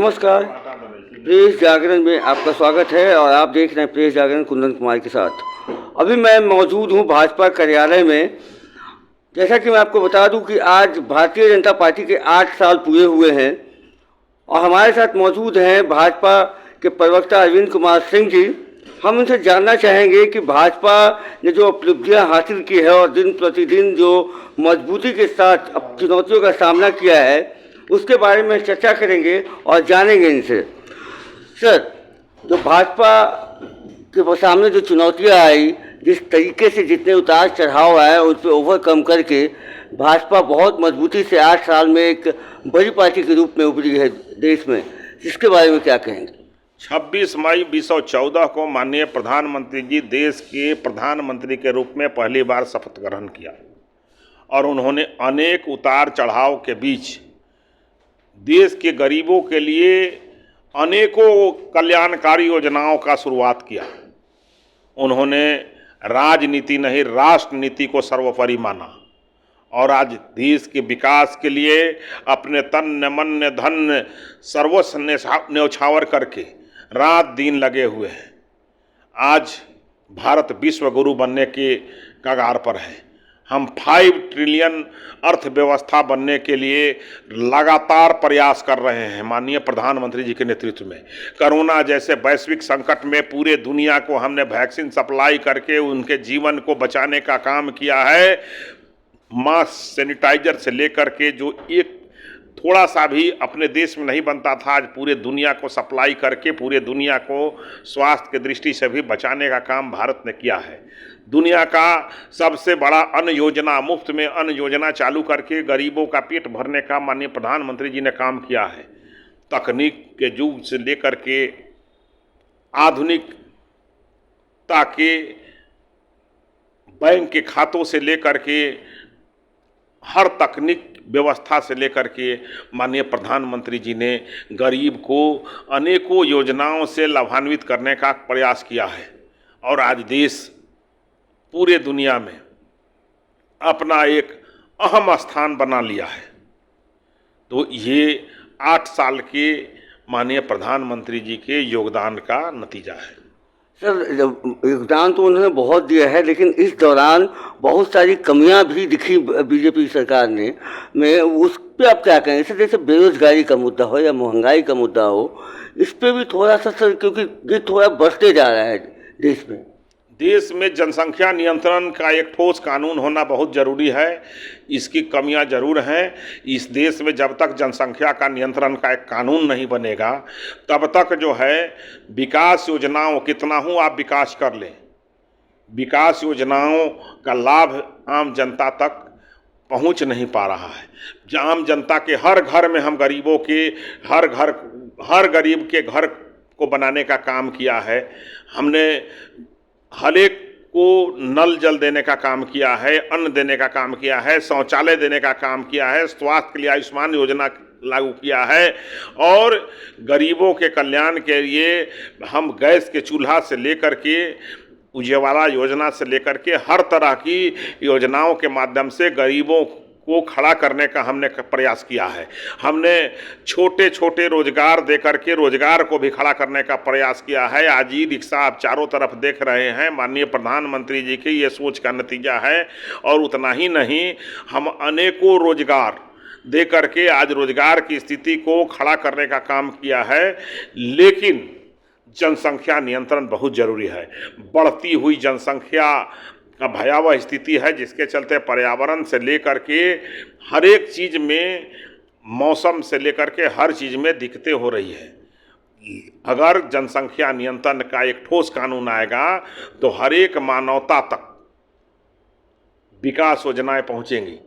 नमस्कार। प्रेस जागरण में आपका स्वागत है और आप देख रहे हैं प्रेस जागरण कुंदन कुमार के साथ। अभी मैं मौजूद हूं भाजपा कार्यालय में। जैसा कि मैं आपको बता दूं कि आज भारतीय जनता पार्टी के 8 साल पूरे हुए हैं और हमारे साथ मौजूद हैं भाजपा के प्रवक्ता अरविंद कुमार सिंह जी। हम उनसे जानना चाहेंगे कि भाजपा ने जो उपलब्धियां हासिल की है और दिन प्रतिदिन जो मजबूती के साथ अब चुनौतियों का सामना किया है उसके बारे में चर्चा करेंगे और जानेंगे इनसे। सर, जो भाजपा के सामने जो चुनौतियां आई, जिस तरीके से जितने उतार चढ़ाव आए उन पर ओवरकम करके भाजपा बहुत मजबूती से 8 साल में एक बड़ी पार्टी के रूप में उभरी है देश में, इसके बारे में क्या कहेंगे? 26 मई 2014 को माननीय प्रधानमंत्री जी देश के प्रधानमंत्री के रूप में पहली बार शपथ ग्रहण किया और उन्होंने अनेक उतार चढ़ाव के बीच देश के गरीबों के लिए अनेकों कल्याणकारी योजनाओं का शुरुआत किया। उन्होंने राजनीति नहीं राष्ट्र नीति को सर्वोपरि माना और आज देश के विकास के लिए अपने तन मन धन सर्वस्व न्यौछावर करके रात दिन लगे हुए हैं। आज भारत विश्व गुरु बनने के कगार पर है। हम 5 ट्रिलियन अर्थव्यवस्था बनने के लिए लगातार प्रयास कर रहे हैं माननीय प्रधानमंत्री जी के नेतृत्व में। कोरोना जैसे वैश्विक संकट में पूरे दुनिया को हमने वैक्सीन सप्लाई करके उनके जीवन को बचाने का काम किया है। मास्क सैनिटाइजर से लेकर के जो एक थोड़ा सा भी अपने देश में नहीं बनता था, आज पूरे दुनिया को सप्लाई करके पूरे दुनिया को स्वास्थ्य की दृष्टि से भी बचाने का काम भारत ने किया है। दुनिया का सबसे बड़ा अन्न योजना, मुफ्त में अन्न योजना चालू करके गरीबों का पेट भरने का माननीय प्रधानमंत्री जी ने काम किया है। तकनीक के युग से लेकर के आधुनिकता के बैंक के खातों से लेकर के हर तकनीक व्यवस्था से लेकर के माननीय प्रधानमंत्री जी ने गरीब को अनेकों योजनाओं से लाभान्वित करने का प्रयास किया है और आज देश पूरे दुनिया में अपना एक अहम स्थान बना लिया है। तो ये 8 साल के माननीय प्रधानमंत्री जी के योगदान का नतीजा है। सर, योगदान तो उन्होंने बहुत दिया है, लेकिन इस दौरान बहुत सारी कमियां भी दिखी बीजेपी सरकार ने में। उस पर आप क्या कहें? जैसे बेरोजगारी का मुद्दा हो या महंगाई का मुद्दा हो, इस पर भी थोड़ा सा सर, क्योंकि ये थोड़ा बढ़ते जा रहा है देश में जनसंख्या नियंत्रण का एक ठोस कानून होना बहुत ज़रूरी है। इसकी कमियां जरूर हैं। इस देश में जब तक जनसंख्या का नियंत्रण का एक कानून नहीं बनेगा तब तक जो है विकास योजनाओं कितना हूँ आप विकास कर लें, विकास योजनाओं का लाभ आम जनता तक पहुँच नहीं पा रहा है। आम जनता के हर घर में हम गरीबों के हर गरीब के घर को बनाने का काम किया है। हमने हर एक को नल जल देने का काम किया है, अन्न देने का काम किया है, शौचालय देने का काम किया है, स्वास्थ्य के लिए आयुष्मान योजना लागू किया है और गरीबों के कल्याण के लिए हम गैस के चूल्हा से लेकर के उज्ज्वला योजना से लेकर के हर तरह की योजनाओं के माध्यम से गरीबों को खड़ा करने का हमने प्रयास किया है। हमने छोटे छोटे रोजगार देकर के रोजगार को भी खड़ा करने का प्रयास किया है। आज ई रिक्शा आप चारों तरफ देख रहे हैं, माननीय प्रधानमंत्री जी की ये सोच का नतीजा है। और उतना ही नहीं, हम अनेकों रोजगार दे करके आज रोजगार की स्थिति को खड़ा करने का काम किया है। लेकिन जनसंख्या नियंत्रण बहुत जरूरी है। बढ़ती हुई जनसंख्या का भयावह स्थिति है, जिसके चलते पर्यावरण से लेकर के हर एक चीज़ में, मौसम से लेकर के हर चीज़ में दिक्कतें हो रही है। अगर जनसंख्या नियंत्रण का एक ठोस कानून आएगा तो हर एक मानवता तक विकास योजनाएं पहुंचेंगी।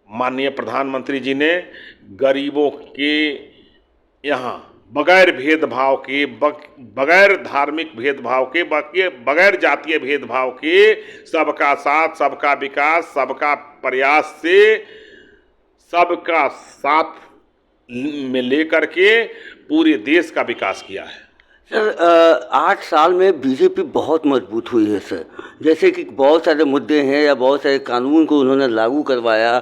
माननीय प्रधानमंत्री जी ने गरीबों के यहाँ बगैर भेदभाव के, बगैर धार्मिक भेदभाव के, बगैर जातीय भेदभाव के सबका साथ सबका विकास सबका प्रयास से सबका साथ में लेकर के पूरे देश का विकास किया है। सर, 8 साल में बीजेपी बहुत मजबूत हुई है सर। जैसे कि बहुत सारे मुद्दे हैं या बहुत सारे कानून को उन्होंने लागू करवाया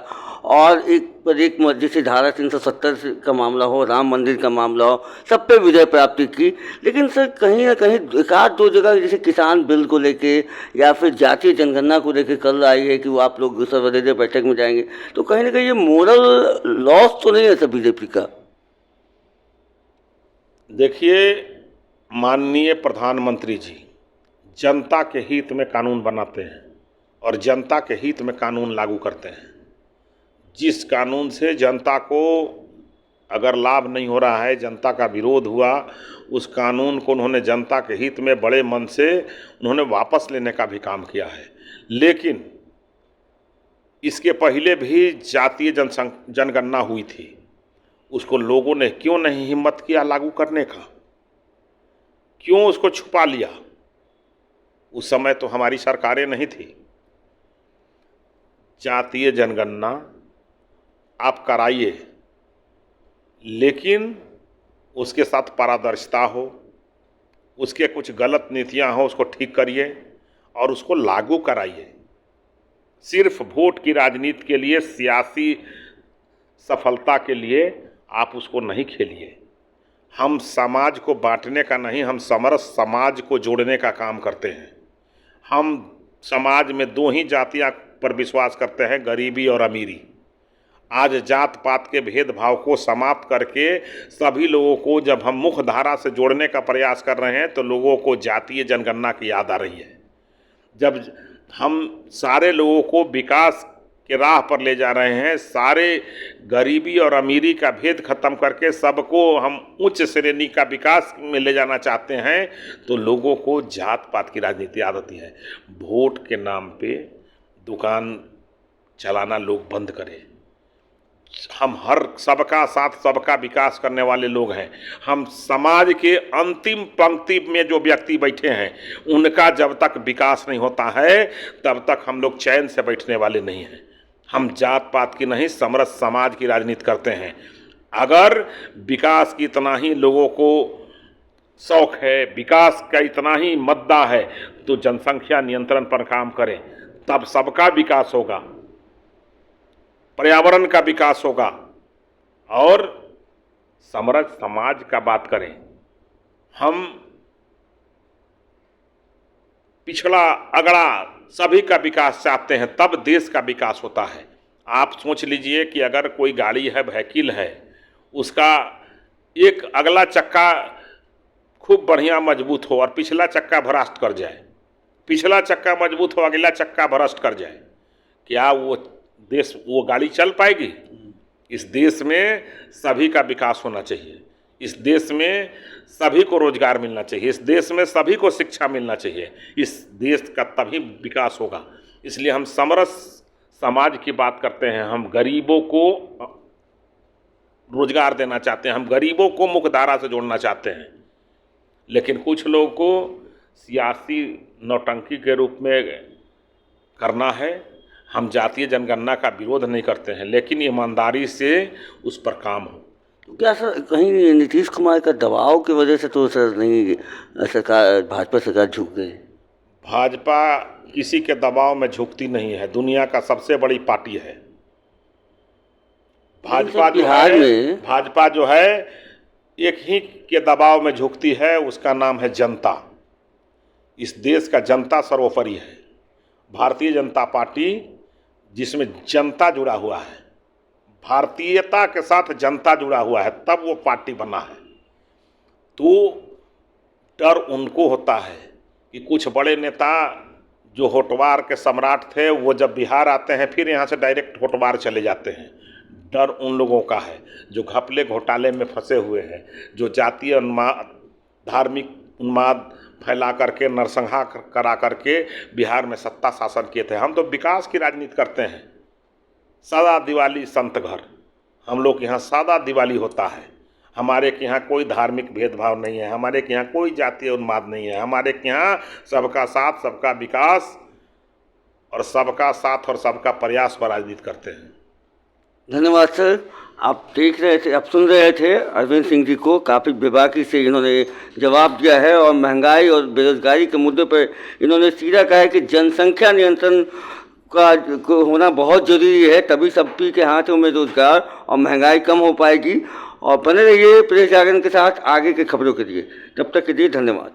और एक पर एक जैसे धारा 370 का मामला हो, राम मंदिर का मामला हो, सब पे विजय प्राप्ति की। लेकिन सर कहीं ना कहीं एक आध दो जगह जैसे किसान बिल को लेके या फिर जातीय जनगणना को लेके कल आई है कि वो आप लोग सर्वदलीय बैठक में जाएंगे, तो कहीं ना कहीं ये मोरल लॉस तो नहीं है सर बीजेपी का? देखिए, माननीय प्रधानमंत्री जी जनता के हित में कानून बनाते हैं और जनता के हित में कानून लागू करते हैं। जिस कानून से जनता को अगर लाभ नहीं हो रहा है, जनता का विरोध हुआ, उस कानून को उन्होंने जनता के हित में बड़े मन से उन्होंने वापस लेने का भी काम किया है। लेकिन इसके पहले भी जातीय जनगणना हुई थी, उसको लोगों ने क्यों नहीं हिम्मत किया लागू करने का, क्यों उसको छुपा लिया? उस समय तो हमारी सरकारें नहीं थी। जातीय जनगणना आप कराइए, लेकिन उसके साथ पारदर्शिता हो, उसके कुछ गलत नीतियां हो, उसको ठीक करिए और उसको लागू कराइए। सिर्फ वोट की राजनीति के लिए, सियासी सफलता के लिए आप उसको नहीं खेलिए। हम समाज को बांटने का नहीं, हम समरस समाज को जोड़ने का काम करते हैं। हम समाज में दो ही जातियां पर विश्वास करते हैं, गरीबी और अमीरी। आज जात पात के भेदभाव को समाप्त करके सभी लोगों को जब हम मुख्य धारा से जोड़ने का प्रयास कर रहे हैं, तो लोगों को जातीय जनगणना की याद आ रही है। जब हम सारे लोगों को विकास के राह पर ले जा रहे हैं, सारे गरीबी और अमीरी का भेद खत्म करके सबको हम उच्च श्रेणी का विकास में ले जाना चाहते हैं, तो लोगों को जात पात की राजनीति याद आती है। वोट के नाम पे दुकान चलाना लोग बंद करें। हम हर सबका साथ सबका विकास करने वाले लोग हैं। हम समाज के अंतिम पंक्ति में जो व्यक्ति बैठे हैं, उनका जब तक विकास नहीं होता है, तब तक हम लोग चैन से बैठने वाले नहीं हैं। हम जात पात की नहीं, समरस समाज की राजनीति करते हैं। अगर विकास की इतना ही लोगों को शौक है, विकास का इतना ही मुद्दा है, तो जनसंख्या नियंत्रण पर काम करें, तब सबका विकास होगा, पर्यावरण का विकास होगा। और समरस समाज का बात करें, हम पिछड़ा अगड़ा सभी का विकास चाहते हैं, तब देश का विकास होता है। आप सोच लीजिए कि अगर कोई गाड़ी है, व्हीकल है, उसका एक अगला चक्का खूब बढ़िया मजबूत हो और पिछला चक्का भ्रष्ट कर जाए, पिछला चक्का मजबूत हो, अगला चक्का भ्रष्ट कर जाए, क्या वो गाड़ी चल पाएगी? इस देश में सभी का विकास होना चाहिए, इस देश में सभी को रोजगार मिलना चाहिए, इस देश में सभी को शिक्षा मिलना चाहिए, इस देश का तभी विकास होगा। इसलिए हम समरस समाज की बात करते हैं। हम गरीबों को रोजगार देना चाहते हैं, हम गरीबों को मुख्यधारा से जोड़ना चाहते हैं। लेकिन कुछ लोगों को सियासी नौटंकी के रूप में करना है। हम जातीय जनगणना का विरोध नहीं करते हैं, लेकिन ईमानदारी से उस पर काम हो। क्या सर कहीं नीतीश कुमार का दबाव की वजह से तो सर नहीं सरकार, भाजपा सरकार झुक गई? भाजपा किसी के दबाव में झुकती नहीं है, दुनिया का सबसे बड़ी पार्टी है भाजपा। बिहार में भाजपा जो है एक ही के दबाव में झुकती है, उसका नाम है जनता। इस देश का जनता सर्वोपरि है। भारतीय जनता पार्टी जिसमें जनता जुड़ा हुआ है, भारतीयता के साथ जनता जुड़ा हुआ है, तब वो पार्टी बना है। तो डर उनको होता है कि कुछ बड़े नेता जो होटवार के सम्राट थे, वो जब बिहार आते हैं फिर यहाँ से डायरेक्ट होटवार चले जाते हैं। डर उन लोगों का है जो घपले घोटाले में फंसे हुए हैं, जो जातीय उन्माद, धार्मिक उन्माद फैला करके, नरसंहार करा करके बिहार में सत्ता शासन किए थे। हम तो विकास की राजनीति करते हैं। सादा दिवाली संत घर, हम लोग के यहाँ सादा दिवाली होता है। हमारे के यहाँ कोई धार्मिक भेदभाव नहीं है, हमारे के यहाँ कोई जातीय उन्माद नहीं है। हमारे के यहाँ सबका साथ, सबका विकास और सबका साथ और सबका प्रयास पर राजनीति करते हैं। धन्यवाद सर। आप देख रहे थे, आप सुन रहे थे अरविंद सिंह जी को, काफ़ी बेबाकी से इन्होंने जवाब दिया है और महंगाई और बेरोजगारी के मुद्दे पर इन्होंने सीधा कहा है कि जनसंख्या नियंत्रण का को होना बहुत ज़रूरी है, तभी सभी के हाथों में रोजगार और महंगाई कम हो पाएगी। और बने रहिए प्रेस जागरण के साथ आगे की खबरों के लिए। तब तक के लिए धन्यवाद।